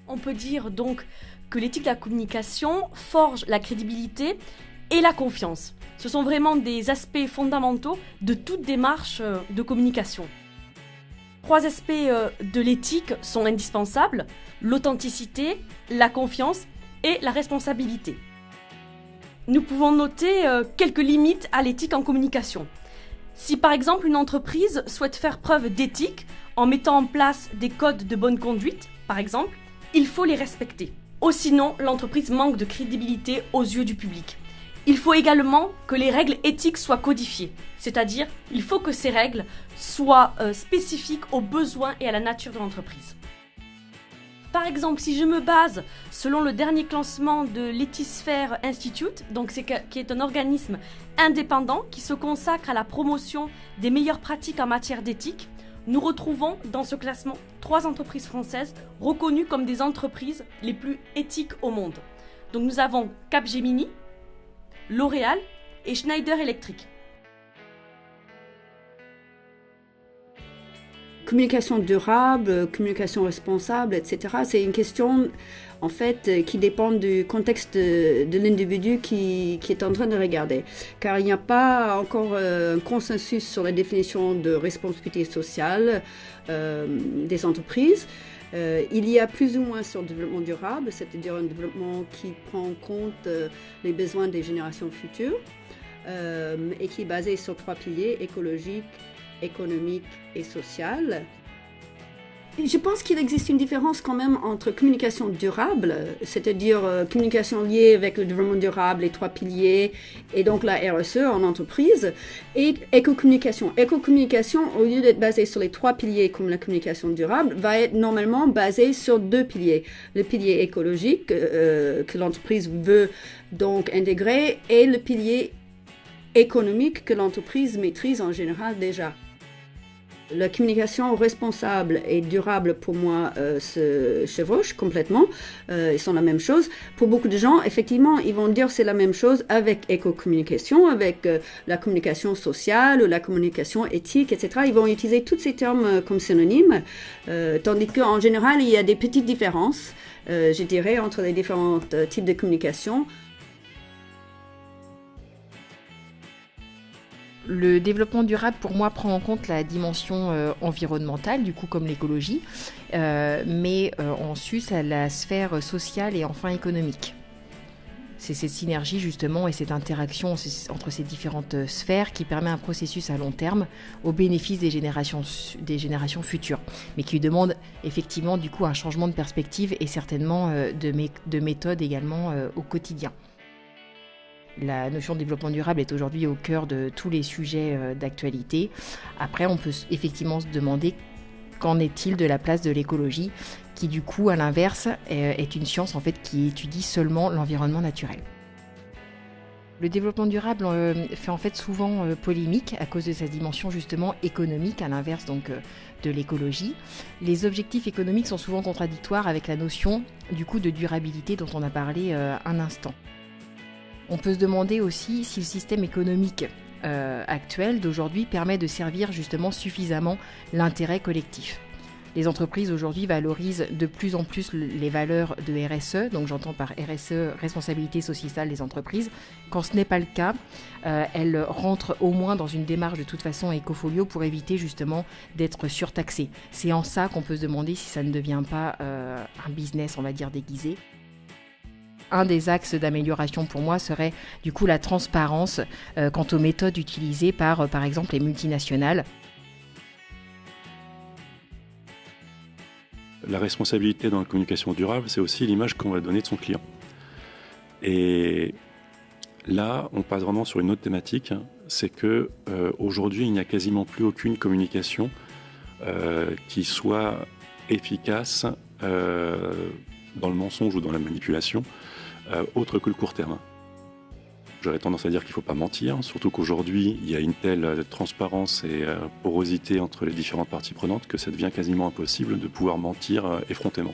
On peut dire donc que l'éthique de la communication forge la crédibilité et la confiance. Ce sont vraiment des aspects fondamentaux de toute démarche de communication. 3 aspects de l'éthique sont indispensables: l'authenticité, la confiance et la responsabilité. Nous pouvons noter quelques limites à l'éthique en communication. Si par exemple une entreprise souhaite faire preuve d'éthique en mettant en place des codes de bonne conduite, par exemple, il faut les respecter. Ou sinon, l'entreprise manque de crédibilité aux yeux du public. Il faut également que les règles éthiques soient codifiées, c'est-à-dire il faut que ces règles soient spécifiques aux besoins et à la nature de l'entreprise. Par exemple, si je me base selon le dernier classement de l'Ethisphere Institute, qui est un organisme indépendant qui se consacre à la promotion des meilleures pratiques en matière d'éthique, nous retrouvons dans ce classement 3 entreprises françaises reconnues comme des entreprises les plus éthiques au monde. Donc nous avons Capgemini, L'Oréal et Schneider Electric. Communication durable, communication responsable, etc. C'est une question en fait qui dépend du contexte de l'individu qui est en train de regarder. Car il n'y a pas encore un consensus sur la définition de responsabilité sociale des entreprises. Il y a plus ou moins sur le développement durable, c'est-à-dire un développement qui prend en compte les besoins des générations futures et qui est basé sur 3 piliers: écologique, économique et sociale. Je pense qu'il existe une différence quand même entre communication durable, c'est-à-dire communication liée avec le développement durable, les 3 piliers, et donc la RSE en entreprise, et éco-communication. Éco-communication, au lieu d'être basée sur les 3 piliers comme la communication durable, va être normalement basée sur 2 piliers. Le pilier écologique que l'entreprise veut donc intégrer et le pilier économique que l'entreprise maîtrise en général déjà. La communication responsable et durable, pour moi, se chevauchent complètement. Ils sont la même chose. Pour beaucoup de gens, effectivement, ils vont dire c'est la même chose avec éco-communication, avec la communication sociale, la communication éthique, etc. Ils vont utiliser tous ces termes comme synonymes, tandis qu'en général, il y a des petites différences, je dirais, entre les différents types de communication. Le développement durable, pour moi, prend en compte la dimension environnementale, du coup, comme l'écologie, mais ensuite la sphère sociale et enfin économique. C'est cette synergie, justement, et cette interaction entre ces différentes sphères qui permet un processus à long terme au bénéfice des générations futures, mais qui demande effectivement, du coup, un changement de perspective et certainement de méthode également au quotidien. La notion de développement durable est aujourd'hui au cœur de tous les sujets d'actualité. Après, on peut effectivement se demander qu'en est-il de la place de l'écologie, qui du coup, à l'inverse, est une science en fait qui étudie seulement l'environnement naturel. Le développement durable fait en fait souvent polémique à cause de sa dimension justement économique, à l'inverse donc de l'écologie. Les objectifs économiques sont souvent contradictoires avec la notion du coup de durabilité dont on a parlé un instant. On peut se demander aussi si le système économique actuel d'aujourd'hui permet de servir justement suffisamment l'intérêt collectif. Les entreprises aujourd'hui valorisent de plus en plus les valeurs de RSE, donc j'entends par RSE, responsabilité sociétale des entreprises. Quand ce n'est pas le cas, elles rentrent au moins dans une démarche de toute façon écofolio pour éviter justement d'être surtaxées. C'est en ça qu'on peut se demander si ça ne devient pas un business, on va dire, déguisé. Un des axes d'amélioration pour moi serait du coup la transparence quant aux méthodes utilisées par exemple les multinationales. La responsabilité dans la communication durable, c'est aussi l'image qu'on va donner de son client. Et là, on passe vraiment sur une autre thématique, c'est que aujourd'hui, il n'y a quasiment plus aucune communication qui soit efficace dans le mensonge ou dans la manipulation, autre que le court terme. J'aurais tendance à dire qu'il ne faut pas mentir, surtout qu'aujourd'hui, il y a une telle transparence et porosité entre les différentes parties prenantes que ça devient quasiment impossible de pouvoir mentir effrontément.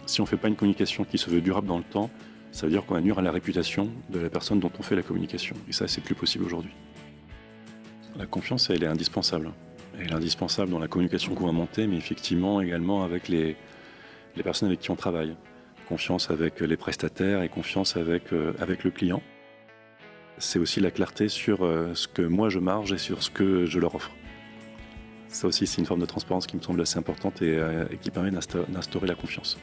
Si on ne fait pas une communication qui se veut durable dans le temps, ça veut dire qu'on va nuire à la réputation de la personne dont on fait la communication. Et ça, c'est plus possible aujourd'hui. La confiance, elle est indispensable. Elle est indispensable dans la communication qu'on va monter, mais effectivement également avec les les personnes avec qui on travaille, confiance avec les prestataires et confiance avec le client. C'est aussi la clarté sur ce que moi je marge et sur ce que je leur offre. Ça aussi, c'est une forme de transparence qui me semble assez importante et qui permet d'instaurer la confiance.